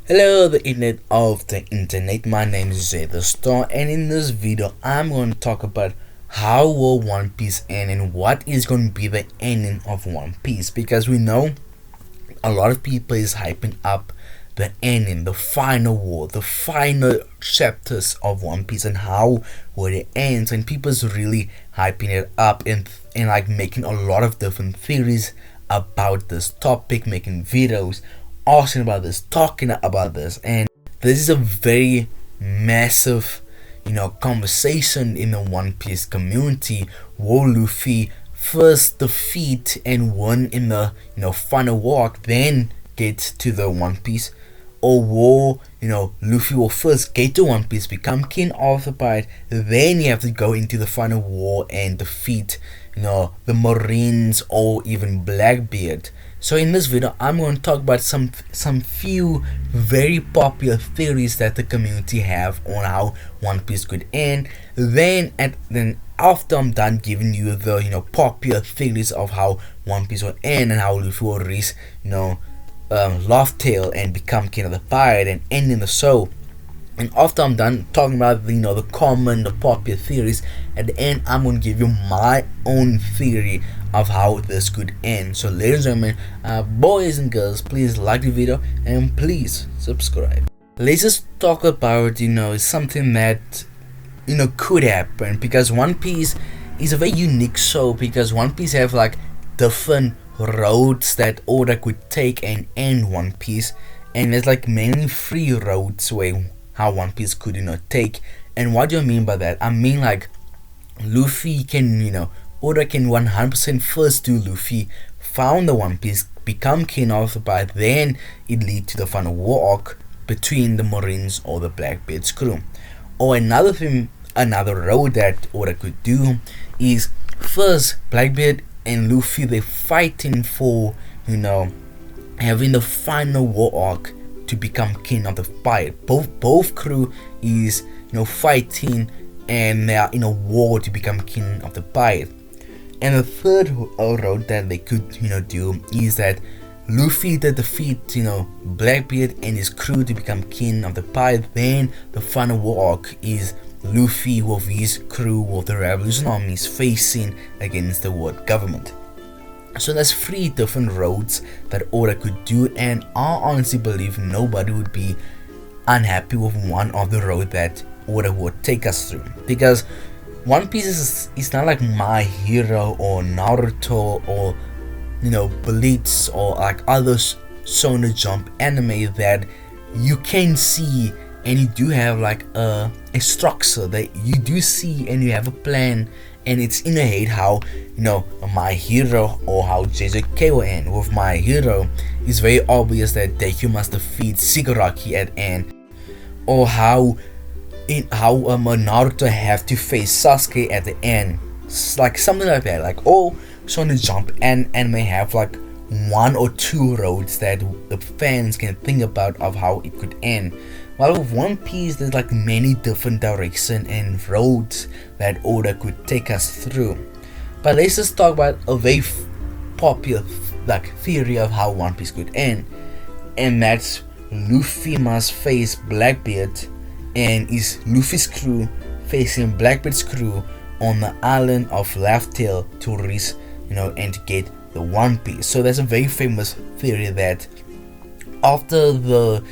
Hello, the internet of the internet. My name is Zay the Star, and in this video, I'm going to talk about how will One Piece end and what is going to be the ending of One Piece, because we know a lot of people is hyping up the ending, the final war, the final chapters of One Piece, and how will it end. And people's really hyping it up and like making a lot of different theories about this topic, making videos asking about this, talking about this, and this is a very massive, conversation in the One Piece community. Will Luffy first defeat and win in the final walk, then get to the One Piece, or will Luffy will first get to One Piece, become king of the pirate, then you have to go into the final war and defeat the Marines or even Blackbeard. So in this video, I'm going to talk about some few very popular theories that the community have on how One Piece could end. Then after I'm done giving you the popular theories of how One Piece will end and how Luffy will reach Laugh Tale and become king of the pirate and ending the show. And after I'm done talking about the common, the popular theories, at the end I'm going to give you my own theory of how this could end. So ladies and gentlemen, boys and girls, please like the video and please subscribe. Let's just talk about something that could happen, because One Piece is a very unique show, because One Piece have like different roads that Oda could take and end One Piece, and there's like mainly three roads where how One Piece could take. And what do I mean by that? I mean like Luffy can Oda can 100% first do Luffy found the One Piece, become king of the pirate, then it lead to the final war arc between the Marines or the Blackbeard's crew. Or another road that Oda could do is first Blackbeard and Luffy, they fighting for having the final war arc to become king of the pirate. Both crew is fighting and they are in a war to become king of the pirate. And the third road that they could do is that Luffy to defeat Blackbeard and his crew to become king of the pirate. Then the final war arc is Luffy with his crew with the Revolution armies facing against the world government. So there's three different roads that Oda could do, and I honestly believe nobody would be unhappy with one of the road that Oda would take us through, because One Piece is not like My Hero or Naruto or Bleach or like other Shonen Jump anime that you can see and you do have like a structure that you do see and you have a plan, and it's in your head how My Hero or how JJK will end. With My Hero, it's very obvious that Deku must defeat Shigaraki at end, or how Naruto have to face Sasuke at the end. It's like something like that. Like all Shonen Jump and anime have like one or two roads that the fans can think about of how it could end. While with One Piece, there's like many different directions and roads that Oda could take us through. But let's just talk about a very popular theory of how One Piece could end, and that's Luffy must face Blackbeard, and is Luffy's crew facing Blackbeard's crew on the island of Laugh Tale to reach and to get the One Piece. So there's a very famous theory that after the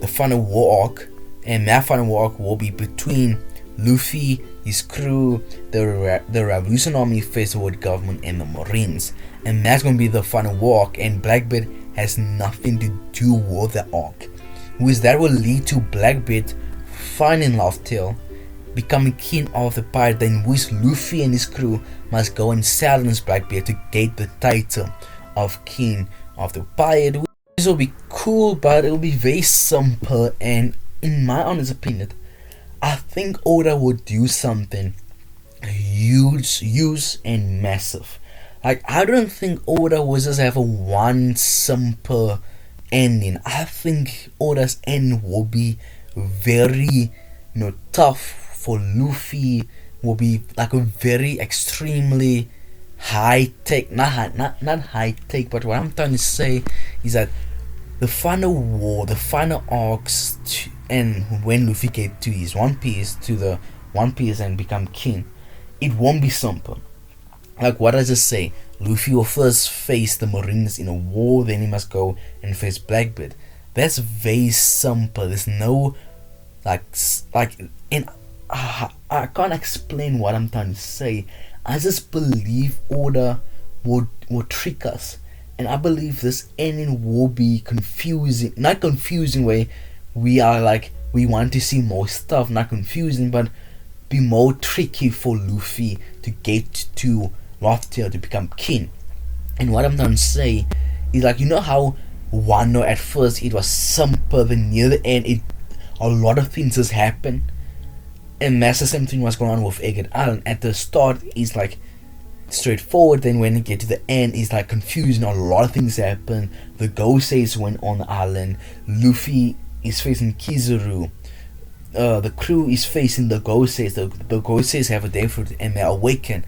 final war arc, and that final war arc will be between Luffy, his crew, the Revolution Army, face the world government, and the Marines, and that's gonna be the final war arc. And Blackbeard has nothing to do with the arc, which that will lead to Blackbeard finding Laugh Tale, becoming king of the pirate, then which Luffy and his crew must go and silence Blackbeard to get the title of king of the pirate. This will be cool, but it will be very simple, and in my honest opinion, I think Oda would do something huge and massive. Like, I don't think Oda will just have a one simple ending. I think Oda's end will be very tough for Luffy. Will be like a very extremely high tech, not high tech, but what I'm trying to say is that the final war, the final arcs, and when Luffy get to his One Piece, to the One Piece and become king, it won't be simple. Like what does it say? Luffy will first face the Marines in a war, then he must go and face Blackbeard. That's very simple. There's no like and I can't explain what I'm trying to say. I just believe Oda will trick us, and I believe this ending will be confusing. Not confusing way we are like we want to see more stuff. Not confusing, but be more tricky for Luffy to get to Rothtail to become king. And what I'm trying to say is like, you know how Wano at first it was simple, then near the end a lot of things just happen, and that's the same thing was going on with Egged Island. At the start it's like straightforward, then when you get to the end it's like confusing. A lot of things happen. The Gosei's went on the island, Luffy is facing Kizaru, the crew is facing the Gosei's, the Gosei's have a day for it and they awaken.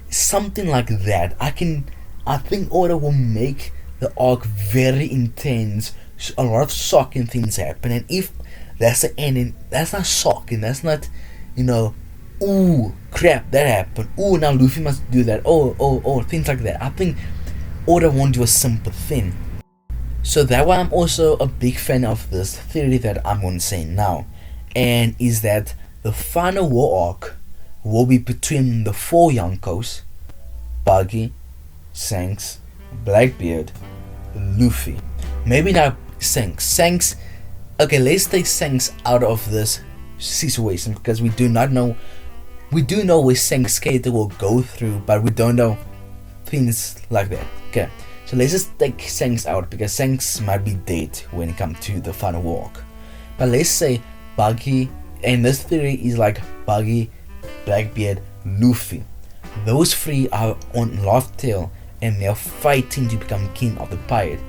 Something like that. I think Oda will make the arc very intense. A lot of shocking things happen, and if that's the ending, that's not shocking. That's not, ooh crap, that happened. Ooh, now Luffy must do that. Oh, things like that. I think Oda won't do a simple thing. So that's why I'm also a big fan of this theory that I'm going to say now, and is that the final war arc will be between the four Yonkos: Buggy, Shanks, Blackbeard, Luffy. Maybe not Shanks. Okay, let's take Shanks out of this situation because we do not know. We do know what Shanks' character will go through, but we don't know things like that. Okay, so let's just take Shanks out because Shanks might be dead when it comes to the final walk. But let's say Buggy, and this theory is like Buggy, Blackbeard, Luffy. Those three are on Loftail and they're fighting to become king of the pirate.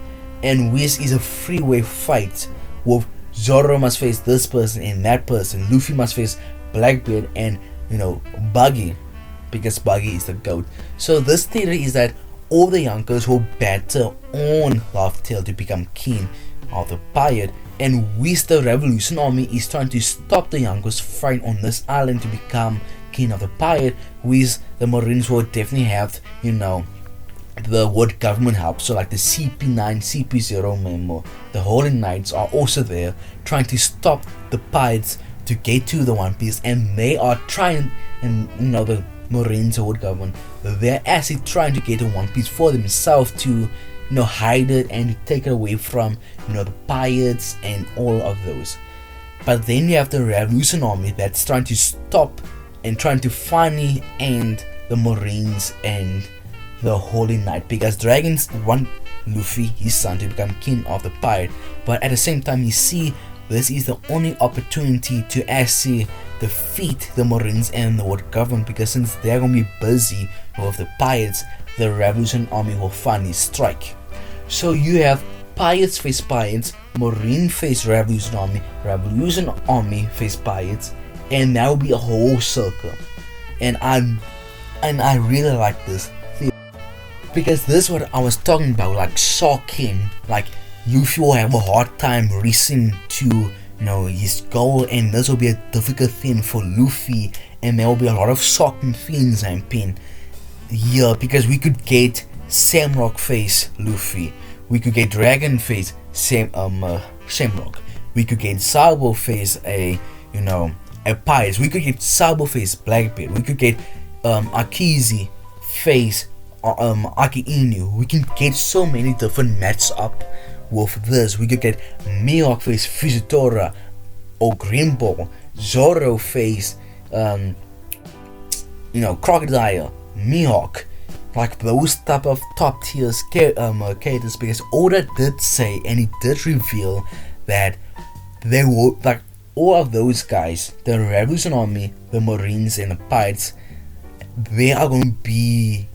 And this is a three-way fight with Zoro must face this person and that person. Luffy must face Blackbeard and Buggy, because Buggy is the goat. So this theory is that all the Yonkers will battle on Loftail to become king of the pirate, and with the Revolution Army is trying to stop the Yonkers fight on this island to become king of the pirate. With the Marines will definitely have the world government help, so like the CP9, CP0 memo, the Holy Knights are also there trying to stop the pirates to get to the One Piece, and they are trying, and the Marines or world government, they're actually trying to get the One Piece for themselves to hide it and to take it away from the pirates and all of those. But then you have the Revolution Army that's trying to stop and trying to finally end the Marines and the Holy Knight, because dragons want Luffy, his son, to become king of the pirate, but at the same time you see this is the only opportunity to actually defeat the Marines and the world government, because since they're gonna be busy with the pirates, the Revolution Army will finally strike. So you have pirates face pirates, Marine face Revolution Army face pirates, and that will be a whole circle. And I really like this theory, because this is what I was talking about, like shocking. Like Luffy will have a hard time reaching to his goal, and this will be a difficult thing for Luffy, and there will be a lot of shocking things happen here, because we could get Shamrock face Luffy, we could get Dragon face Shamrock, we could get Sabo face a pirate, we could get Sabo face Blackbeard, we could get Akizi face Aki Inu. We can get so many different matches up with this. We could get Mihawk face Fujitora or Green Ball, Zoro face Crocodile, Mihawk, like those type of top tier characters, because Oda did say and he did reveal that they were like all of those guys, the Revolution Army, the Marines and the pirates, they are going to be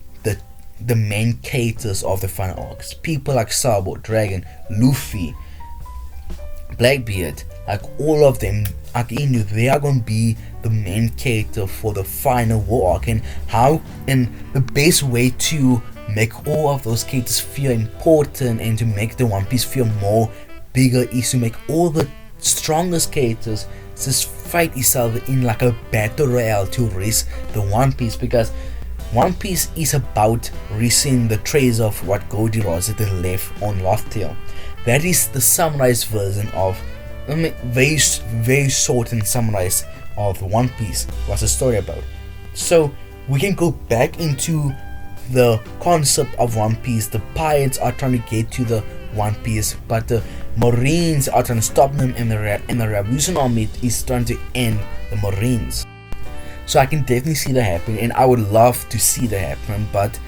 the main characters of the final arcs. People like Sabo, Dragon, Luffy, Blackbeard, like all of them, Akinu, they are going to be the main character for the final war arc. And the best way to make all of those characters feel important and to make the One Piece feel more bigger is to make all the strongest characters just fight each other in like a battle royale to raise the One Piece, because One Piece is about raising the trace of what Goldie Roger left on Laugh Tale. That is the summarized version of, very very short and summarized of One Piece. What's the story about? So we can go back into the concept of One Piece. The pirates are trying to get to the One Piece, but the Marines are trying to stop them, and the Revolution Army is trying to end the Marines. So I can definitely see that happen, and I would love to see that happen, but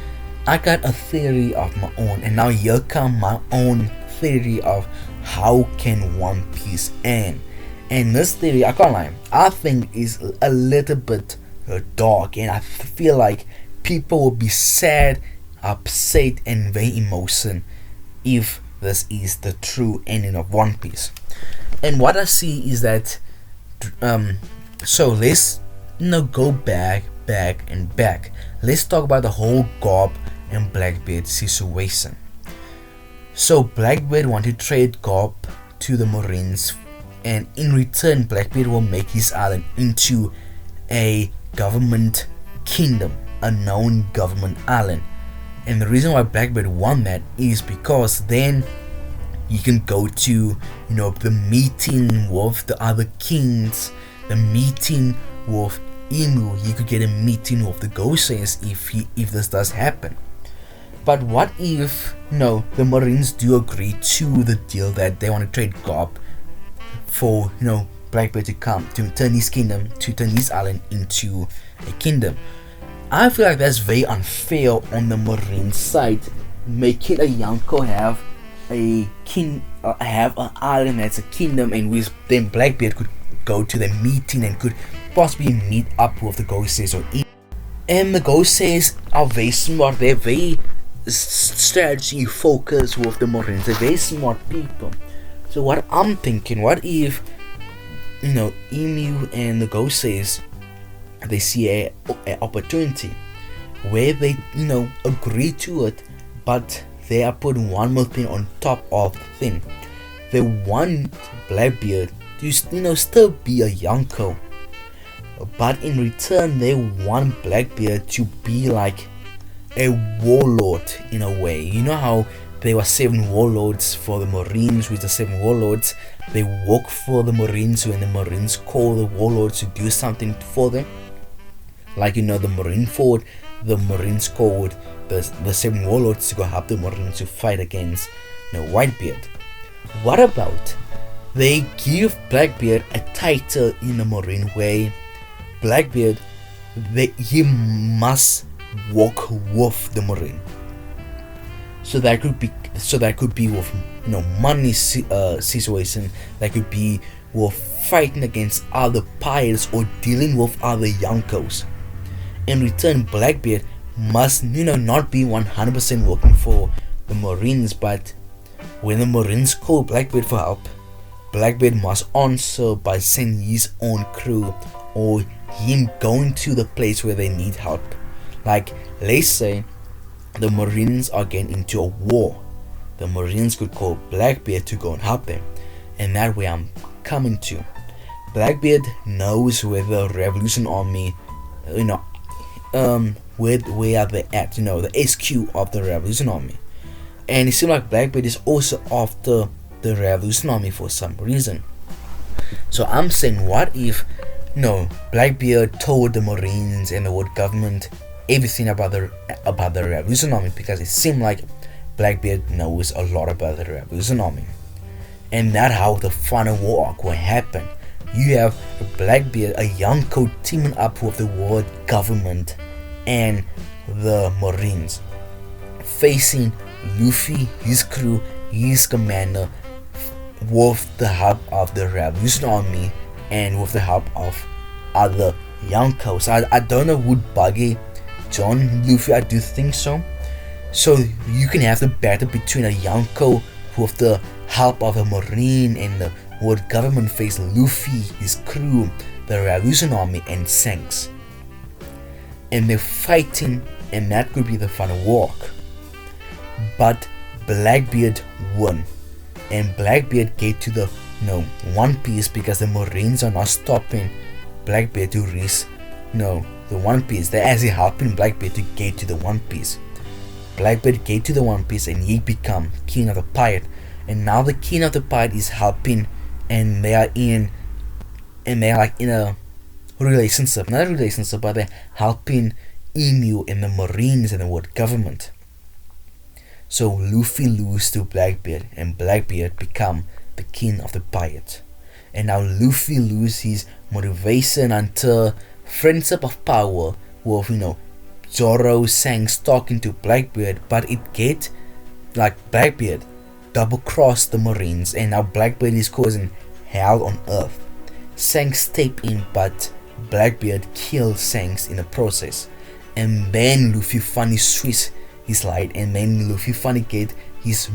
I got a theory of my own, and now here come my own theory of how can One Piece end. And this theory, I can't lie, I think is a little bit dark, and I feel like people will be sad, upset, and very emotional if this is the true ending of One Piece. And what I see is that, so let's go back. Let's talk about the whole Garp and Blackbeard situation. So Blackbeard wanted to trade Garp to the Marines, and in return Blackbeard will make his island into a government kingdom, a known government island. And the reason why Blackbeard won that is because then you can go to, the meeting with the other kings, the meeting with Emu. You could get a meeting with the Ghosts if this does happen. But what if the Marines do agree to the deal that they want to trade Garp for Blackbeard to come to turn his island into a kingdom? I feel like that's very unfair on the Marine side, making a Yonko have an island that's a kingdom, and with then Blackbeard could go to the meeting and could possibly meet up with the Ghosts or Emu. And the Ghosts are very smart. They're very strategy focused with the Marines. They're very smart people. So what I'm thinking, what if Emu and the Ghosts, they see a opportunity where they agree to it, but they are putting one more thing on top of the thing. They want Blackbeard to still be a Yonko, but in return they want Blackbeard to be like a warlord in a way. You know how there were 7 warlords for the Marines. With the 7 warlords, they work for the Marines when the Marines call the warlords to do something for them. Like the Marine Ford, the Marines called the 7 warlords to go help the Marines to fight against Whitebeard. What about they give Blackbeard a title in the Marine way? Blackbeard, he must walk with the Marine. So that could be with money situation. That could be with fighting against other pirates or dealing with other Yonkos. In return, Blackbeard must not be 100% working for the Marines, but when the Marines call Blackbeard for help, Blackbeard must answer by sending his own crew or him going to the place where they need help. Like, let's say the Marines are getting into a war. The Marines could call Blackbeard to go and help them. And that way I'm coming to. Blackbeard knows where the Revolution Army, where are they at, the SQ of the Revolution Army. And it seems like Blackbeard is also after the Revolution Army for some reason. So I'm saying, what if Blackbeard told the Marines and the world government everything about the Revolution Army, because it seemed like Blackbeard knows a lot about the Revolution Army. And that's how the final war arc will happen. You have Blackbeard, a Yonko, teaming up with the world government and the Marines, facing Luffy, his crew, his commander, with the help of the Revolution Army and with the help of other Yonkos. I don't know, would Buggy John Luffy? I do think so. So you can have the battle between a Yonko with the help of a Marine and the world government face Luffy, his crew, the Revolution Army, and Shanks. And they're fighting, and that could be the final walk. But Blackbeard won. and Blackbeard get to the One Piece because the Marines are not stopping Blackbeard to reach the One Piece. They're actually helping Blackbeard to get to the One Piece. Blackbeard get to the One Piece and he become king of the pirate, and now the king of the pirate is helping, and they are like in a relationship, not a relationship, but they're helping Emu and the Marines and the world government. So Luffy lose to Blackbeard and Blackbeard become the king of the pirate. And now Luffy lose his motivation until friendship of power with Zoro, Shanks talking to Blackbeard, but it get like Blackbeard double cross the Marines, and now Blackbeard is causing hell on earth. Shanks step in, but Blackbeard kills Shanks in the process, and then Luffy finally switch his light, and then Luffy finally get his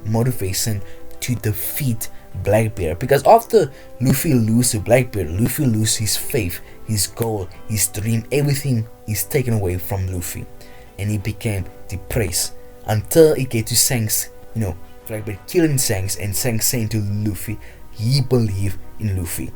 motivation to defeat Blackbeard, because after Luffy lose to Blackbeard, Luffy lose his faith, his goal, his dream, everything is taken away from Luffy, and he became depressed until he get to Shanks, Blackbeard killing Shanks, and Shanks saying to Luffy he believed in Luffy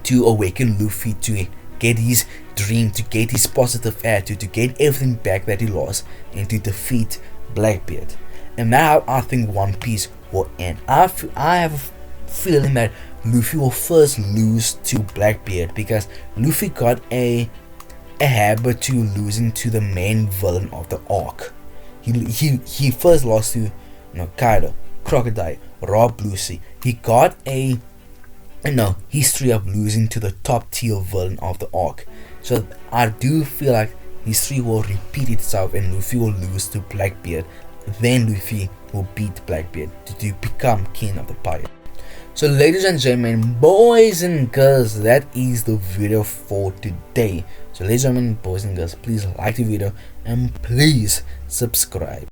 to awaken Luffy to get his dream, to get his positive attitude, to get everything back that he lost, and to defeat Blackbeard. And now I think One Piece will end. I have a feeling that Luffy will first lose to Blackbeard, because Luffy got a habit to losing to the main villain of the arc. He first lost to Kaido, Crocodile, Rob Blue Sea. He got a history of losing to the top tier villain of the arc. So I do feel like history will repeat itself and Luffy will lose to Blackbeard. Then Luffy will beat Blackbeard to become king of the pirate. So ladies and gentlemen, boys and girls, that is the video for today. So ladies and gentlemen, boys and girls, please like the video and please subscribe.